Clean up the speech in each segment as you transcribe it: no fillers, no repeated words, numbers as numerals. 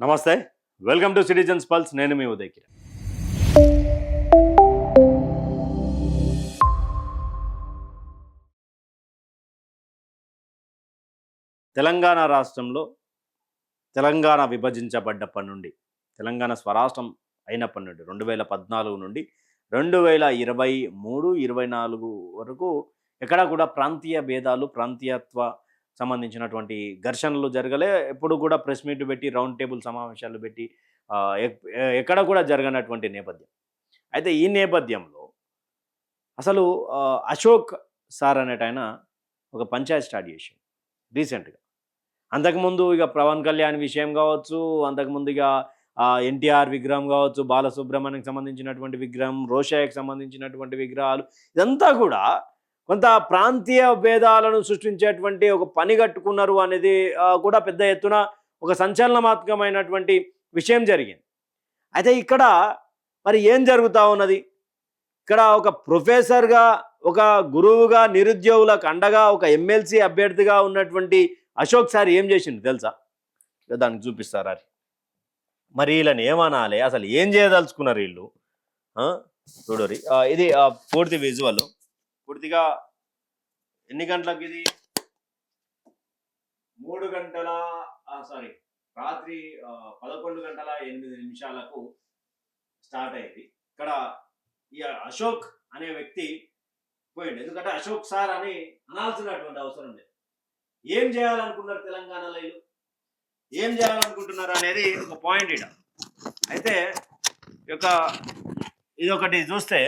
నమస్తే, welcome to citizens pulse. నేను మీ ఉదయ్ కిరణ్. తెలంగాణ రాష్ట్రంలో తెలంగాణ విభజించబడ్డప్పటి నుండి, తెలంగాణ స్వరాష్ట్రం అయినప్పటి నుండి 2014 నుండి 2023-24 వరకు ఎక్కడా కూడా ప్రాంతీయ భేదాలు, ప్రాంతీయత్వ సంబంధించినటువంటి ఘర్షణలు జరగలే. ఎప్పుడు కూడా ప్రెస్ మీట్ పెట్టి, రౌండ్ టేబుల్ సమావేశాలు పెట్టి ఎక్కడ కూడా జరగనటువంటి నేపథ్యం. అయితే ఈ నేపథ్యంలో అసలు అశోక్ సార్ అనేటాయన ఒక పంచాయత్ స్టార్ట్ చేశాడు రీసెంట్గా. అంతకుముందు ఇక పవన్ కళ్యాణ్ విషయం కావచ్చు, అంతకుముందు ఇక ఎన్టీఆర్ విగ్రహం కావచ్చు, బాలసుబ్రహ్మణ్యంకి సంబంధించినటువంటి విగ్రహం, రోషయ్యకి సంబంధించినటువంటి విగ్రహాలు, ఇదంతా కూడా కొంత ప్రాంతీయ భేదాలను సృష్టించేటువంటి ఒక పని కట్టుకున్నారు అనేది కూడా పెద్ద ఎత్తున ఒక సంచలనాత్మకమైనటువంటి విషయం జరిగింది. అయితే ఇక్కడ మరి ఏం జరుగుతూ ఉన్నది? ఇక్కడ ఒక ప్రొఫెసర్గా, ఒక గురువుగా, నిరుద్యోగులకు అండగా, ఒక ఎమ్మెల్సీ అభ్యర్థిగా ఉన్నటువంటి అశోక్ సార్ ఏం చేసిండు తెలుసా? దానికి చూపిస్తారు అది. మరి వీళ్ళని ఏమనాలి, అసలు ఏం చేయదలుచుకున్నారు వీళ్ళు? చూడరి, ఇది పూర్తి విజువల్. పూర్తిగా ఎన్ని గంటలకు ఇది? 3 గంటల రాత్రి 11:08 స్టార్ట్ అయింది. ఇక్కడ ఈ అశోక్ అనే వ్యక్తి పోయిండు. ఎందుకంటే అశోక్ సార్ అని అనాల్సినటువంటి అవసరం లేదు. ఏం చేయాలనుకున్నారు తెలంగాణలో వీళ్ళు, ఏం చేయాలనుకుంటున్నారు అనేది ఒక పాయింట్ ఇడ. అయితే ఇది ఒకటి చూస్తే,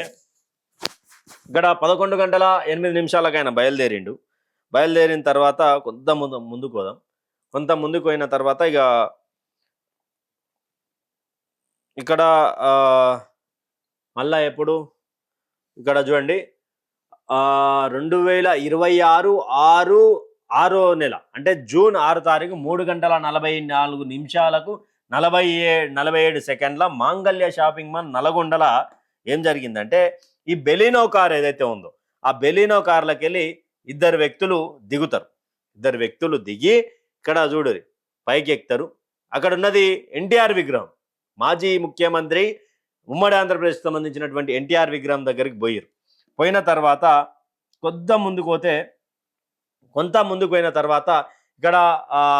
ఇక్కడ 11:08 ఆయన బయలుదేరిండు. బయలుదేరిన తర్వాత కొంత ముందుకు పోదాం. కొంత ముందుకు పోయిన తర్వాత ఇక ఇక్కడ మళ్ళా ఎప్పుడు ఇక్కడ చూడండి, 2026 నెల అంటే జూన్ 6 తారీఖు 3:44 47 సెకండ్ల మాంగళ్య షాపింగ్ మాల్ నల్గొండల ఏం జరిగిందంటే, ఈ బెలినో కార్ ఏదైతే ఉందో ఆ బెలినో కార్లకి వెళ్ళి ఇద్దరు వ్యక్తులు దిగుతారు. ఇద్దరు వ్యక్తులు దిగి ఇక్కడ చూడు పైకి ఎక్కుతారు. అక్కడ ఉన్నది ఎన్టీఆర్ విగ్రహం, మాజీ ముఖ్యమంత్రి ఉమ్మడి ఆంధ్రప్రదేశ్కి సంబంధించినటువంటి ఎన్టీఆర్ విగ్రహం దగ్గరికి పోయిన తర్వాత కొంత ముందుకు పోయిన తర్వాత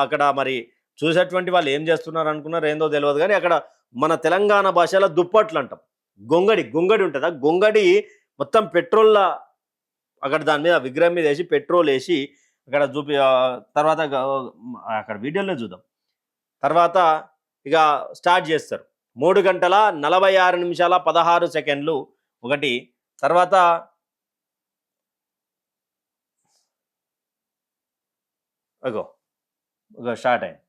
అక్కడ మరి చూసేటువంటి వాళ్ళు ఏం చేస్తున్నారు అనుకున్నారు, ఏందో తెలియదు. కానీ అక్కడ మన తెలంగాణ భాషలో దుప్పట్లు అంటాం. గొంగడి ఉంటుందా, గొంగడి మొత్తం పెట్రోల్లా అక్కడ దాని మీద విగ్రహం మీద వేసి పెట్రోల్ వేసి అక్కడ తర్వాత అక్కడ వీడియోలో చూద్దాం. తర్వాత ఇక స్టార్ట్ చేస్తారు. 3:46:16 ఒకటి. తర్వాత స్టార్ట్ అయింది.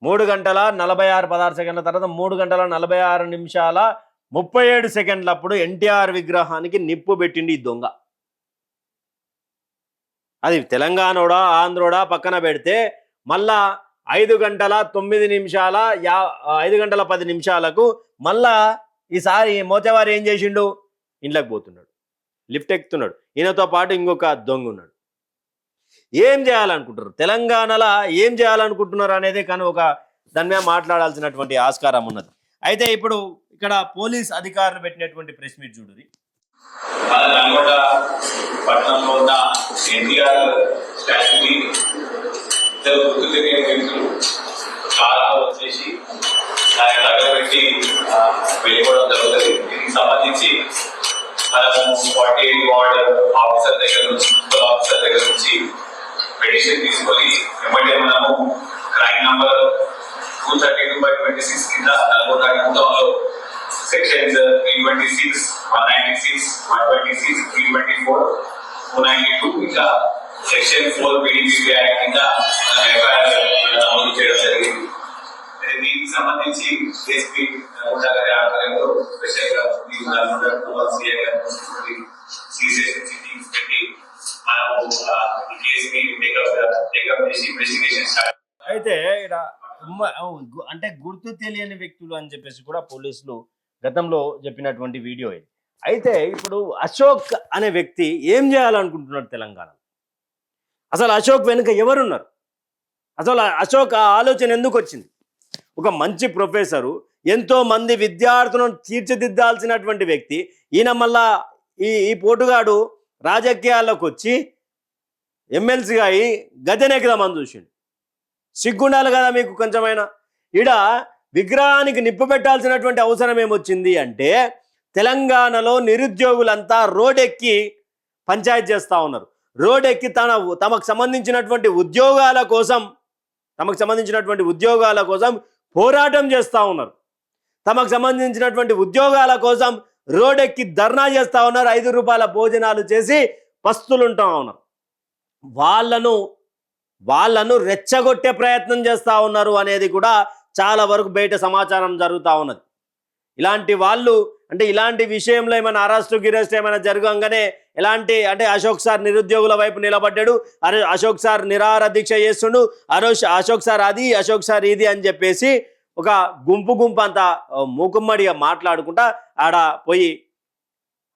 3:46:16 తర్వాత 3:46:37 అప్పుడు ఎన్టీఆర్ విగ్రహానికి నిప్పు పెట్టిండి ఈ దొంగ. అది తెలంగాణోడా ఆంధ్రోడా పక్కన పెడితే, మళ్ళా 5:10 మళ్ళా ఈసారి మోతేవారు ఏం చేసిండు, ఇంట్లోకి పోతున్నాడు, లిఫ్ట్ ఎక్కుతున్నాడు. ఈయనతో పాటు ఇంకొక దొంగ ఉన్నాడు. ఏం చేయాలనుకుంటున్నారు తెలంగాణలో, ఏం చేయాలనుకుంటున్నారు అనేది కానీ ఒక దాని మీద మాట్లాడాల్సినటువంటి ఆస్కారం ఉన్నది. అయితే ఇప్పుడు ఇక్కడ పోలీస్ అధికారులు పెట్టినటువంటి ప్రెస్ మీట్ చూడండి. మన నల్గొండ పట్టణంలో ఉన్న ఎన్టీఆర్ స్టాచ్యూని ఇద్దరు గుర్తు తెలియని వ్యక్తులు కారులో వచ్చేసి దాన్ని తగలబెట్టి వెళ్ళిపోవడం జరుగుతుంది. దీనికి సంబంధించి మనము 48 వార్డ్ ఆఫీసర్ దగ్గర నుంచి, మున్సిపల్ ఆఫీసర్ దగ్గర నుంచి పెటిషన్ తీసుకొని వెంబడే మనము క్రైమ్ నంబర్ 232/26 కింద నల్గొండ మొత్తంలో సెక్షన్స్ 326, 196, 126, 324, 292 ఇంకా సెక్షన్ 4 PDPP యాక్ట్ కింద నమోదు చేయడం జరిగింది. దీనికి సంబంధించి ఎస్పీ గారి ఆధ్వర్యంలో స్పెషల్ గా అయితే అంటే గుర్తు తెలియని వ్యక్తులు అని చెప్పేసి కూడా పోలీసులు గతంలో చెప్పినటువంటి వీడియో ఇది. అయితే ఇప్పుడు అశోక్ అనే వ్యక్తి ఏం చేయాలనుకుంటున్నాడు తెలంగాణ? అసలు అశోక్ వెనుక ఎవరున్నారు? అసలు అశోక్ ఆ ఆలోచన ఎందుకు వచ్చింది? ఒక మంచి ప్రొఫెసరు, ఎంతో మంది విద్యార్థులను తీర్చిదిద్దాల్సినటువంటి వ్యక్తి, ఈయన మళ్ళా ఈ పోటుగాడు రాజకీయాల్లోకి వచ్చి ఎమ్మెల్సీగా అయి గద్దెనెక్కుదామని చూసిండు. సిగ్గుండాలి కదా మీకు కొంచెమైనా. ఈడ విగ్రహానికి నిప్పు పెట్టాల్సినటువంటి అవసరం ఏమొచ్చింది అంటే, తెలంగాణలో నిరుద్యోగులంతా రోడ్డెక్కి పంచాయతీ చేస్తూ ఉన్నారు. రోడ్డెక్కి తమకు సంబంధించినటువంటి ఉద్యోగాల కోసం పోరాటం చేస్తూ ఉన్నారు. తమకు సంబంధించినటువంటి ఉద్యోగాల కోసం రోడ్డెక్కి ధర్నా చేస్తూ ఉన్నారు. 5 రూపాయల భోజనాలు చేసి పస్తులుంటా ఉన్నారు. వాళ్ళను రెచ్చగొట్టే ప్రయత్నం చేస్తూ ఉన్నారు అనేది కూడా చాలా వరకు బయట సమాచారం జరుగుతూ ఉన్నది. ఇలాంటి వాళ్ళు అంటే ఇలాంటి విషయంలో ఏమైనా అరెస్టు గిరెస్ట్ ఏమైనా జరగంగానే అంటే అశోక్ సార్ నిరుద్యోగుల వైపు నిలబడ్డాడు, అశోక్ సార్ నిరాహార దీక్ష చేస్తుండు, అశోక్ సార్ అది, అశోక్ సార్ ఇది అని చెప్పేసి ఒక గుంపు అంతా మూకుమ్మడిగా మాట్లాడుకుంటా ఆడ పోయి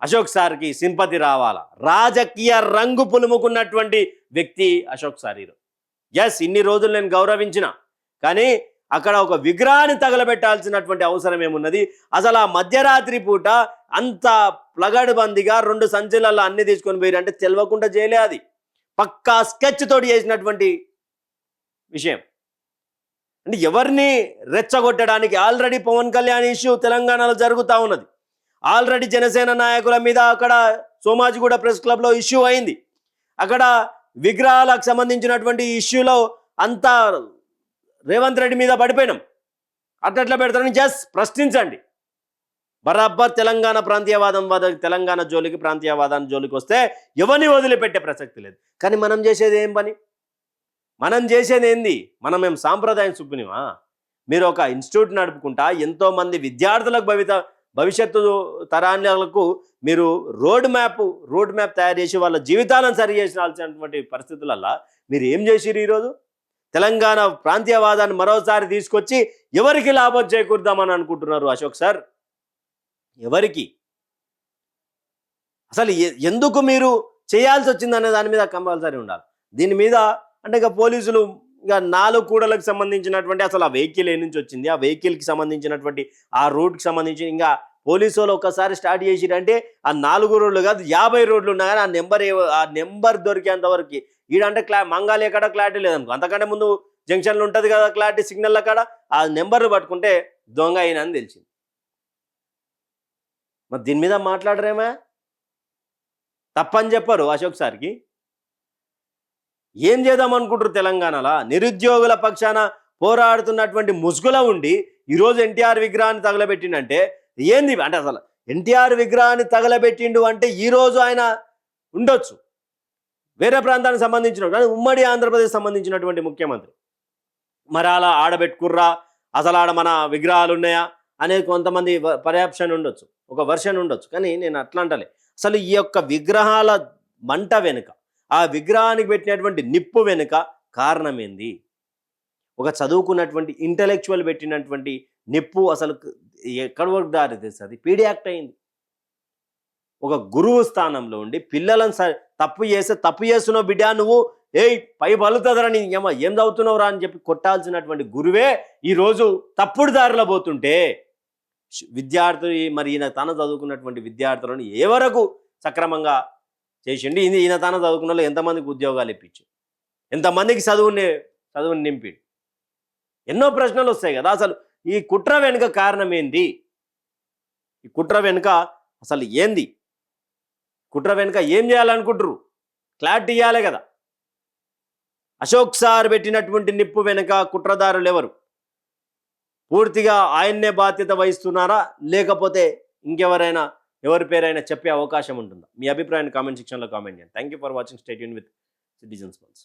అశోక్ సార్కి సింపతి రావాలా. రాజకీయ రంగు పులుముకున్నటువంటి వ్యక్తి అశోక్ సార్. ఎస్, ఇన్ని రోజులు నేను గౌరవించిన, కానీ అక్కడ ఒక విగ్రహాన్ని తగలబెట్టాల్సినటువంటి అవసరం ఏమున్నది? అసలు ఆ మధ్యరాత్రి పూట అంత ప్లగడ్బందీగా 2 సంచులలో అన్ని తీసుకొని పోయి అంటే తెలియకుండా చేయలే. అది పక్కా స్కెచ్ తోటి చేసినటువంటి విషయం. అంటే ఎవరిని రెచ్చగొట్టడానికి ఆల్రెడీ పవన్ కళ్యాణ్ ఇష్యూ తెలంగాణలో జరుగుతూ ఉన్నది. ఆల్రెడీ జనసేన నాయకుల మీద అక్కడ సోమాజిగూడ ప్రెస్ క్లబ్లో ఇష్యూ అయింది. అక్కడ విగ్రహాలకు సంబంధించినటువంటి ఇష్యూలో అంతా రేవంత్ రెడ్డి మీద పడిపోయినాం. అట్లా పెడతారని జస్ట్ ప్రశ్నించండి. బరాబర్ తెలంగాణ తెలంగాణ జోలికి ప్రాంతీయవాదాన్ని జోలికి వస్తే ఎవరిని వదిలిపెట్టే ప్రసక్తి లేదు. కానీ మనం చేసేది ఏం పని? మనం చేసేది ఏంది? మనం ఏం సాంప్రదాయం చూపునివా? మీరు ఒక ఇన్స్టిట్యూట్ నడుపుకుంటా ఎంతోమంది విద్యార్థులకు భవిష్యత్తు తరాలకు మీరు రోడ్ మ్యాప్ తయారు చేసి వాళ్ళ జీవితాలను సరి చేసినటువంటి పరిస్థితులల్లో మీరు ఏం చేసిరు? ఈరోజు తెలంగాణ ప్రాంతీయవాదాన్ని మరోసారి తీసుకొచ్చి ఎవరికి లాభం చేకూర్దామని అనుకుంటున్నారు అశోక్ సార్? ఎవరికి? అసలు ఎందుకు మీరు చేయాల్సి వచ్చిందనే దాని మీద కంపల్సరీ ఉండాలి. దీని మీద అంటే ఇక పోలీసులు ఇంకా 4 కూడలకు సంబంధించినటువంటి అసలు ఆ వెహికల్ ఏ నుంచి వచ్చింది, ఆ వెహికల్కి సంబంధించినటువంటి ఆ రూట్కి సంబంధించి ఇంకా పోలీసు వాళ్ళు ఒక్కసారి స్టార్ట్ చేసిరంటే ఆ 4 రోడ్లు కాదు 50 రోడ్లు ఉన్నా కానీ ఆ నెంబర్ దొరికేంత వరకు ఈడంటే మంగాలి ఎక్కడ క్లారిటీ లేదనుకో, అంతకంటే ముందు జంక్షన్లు ఉంటుంది కదా క్లారిటీ సిగ్నల్ అక్కడ, ఆ నెంబర్లు పట్టుకుంటే దొంగ అయినా అని తెలిసింది. మరి దీని మీద మాట్లాడరేమా? తప్పని చెప్పరు అశోక్ సార్కి. ఏం చేద్దాం అనుకుంటారు? తెలంగాణలో నిరుద్యోగుల పక్షాన పోరాడుతున్నటువంటి ముసుగులో ఉండి ఈరోజు ఎన్టీఆర్ విగ్రహాన్ని తగలబెట్టిండంటే ఏంది? అంటే అసలు ఎన్టీఆర్ విగ్రహాన్ని తగలబెట్టిండు అంటే ఈరోజు ఆయన ఉండొచ్చు వేరే ప్రాంతానికి సంబంధించిన, కానీ ఉమ్మడి ఆంధ్రప్రదేశ్ సంబంధించినటువంటి ముఖ్యమంత్రి. మరి అలా ఆడబెట్టుకుర్రా, అసలు ఆడ మన విగ్రహాలు ఉన్నాయా అనేది కొంతమంది పర్యాప్షన్ ఉండొచ్చు, ఒక వర్షన్ ఉండొచ్చు. కానీ నేను అట్లా అంటలే. అసలు ఈ యొక్క విగ్రహాల మంట వెనుక, ఆ విగ్రహానికి పెట్టినటువంటి నిప్పు వెనుక కారణం ఏంది? ఒక చదువుకున్నటువంటి ఇంటలెక్చువల్ పెట్టినటువంటి నిప్పు అసలు ఎక్కడి వరకు దారి తీస్తుంది? పీడీ యాక్ట్ అయింది. ఒక గురువు స్థానంలో ఉండి పిల్లలను తప్పు చేస్తున్నావు బిడ్డ, నువ్వు పై బలుతుందరా, నీ ఏం చదువుతున్నావురా అని చెప్పి కొట్టాల్సినటువంటి గురువే ఈరోజు తప్పుడు దారిలో పోతుంటే విద్యార్థులు మరి ఈయన తన చదువుకున్నటువంటి విద్యార్థులను ఏ వరకు సక్రమంగా చేసిండి? ఈయన తన చదువుకున్న వాళ్ళు ఎంతమందికి ఉద్యోగాలు ఇప్పించు, ఎంతమందికి చదువుని నింపిడు? ఎన్నో ప్రశ్నలు వస్తాయి కదా. అసలు ఈ కుట్ర వెనుక కారణం ఏంటి? ఈ కుట్ర వెనుక అసలు ఏంది? కుట్ర వెనుక ఏం చేయాలనుకుంటారు? క్లారిటీ ఇవ్వాలి కదా. అశోక్ సార్ పెట్టినటువంటి నిప్పు వెనుక కుట్రదారులు ఎవరు? పూర్తిగా ఆయన్నే బాధ్యత వహిస్తున్నారా, లేకపోతే ఇంకెవరైనా ఎవరి పేరైనా చెప్పే అవకాశం ఉంటుందా? మీ అభిప్రాయాన్ని కామెంట్ సెక్షన్లో కామెంట్ చేయండి. Thank you for watching. Stay tune with citizens pulse.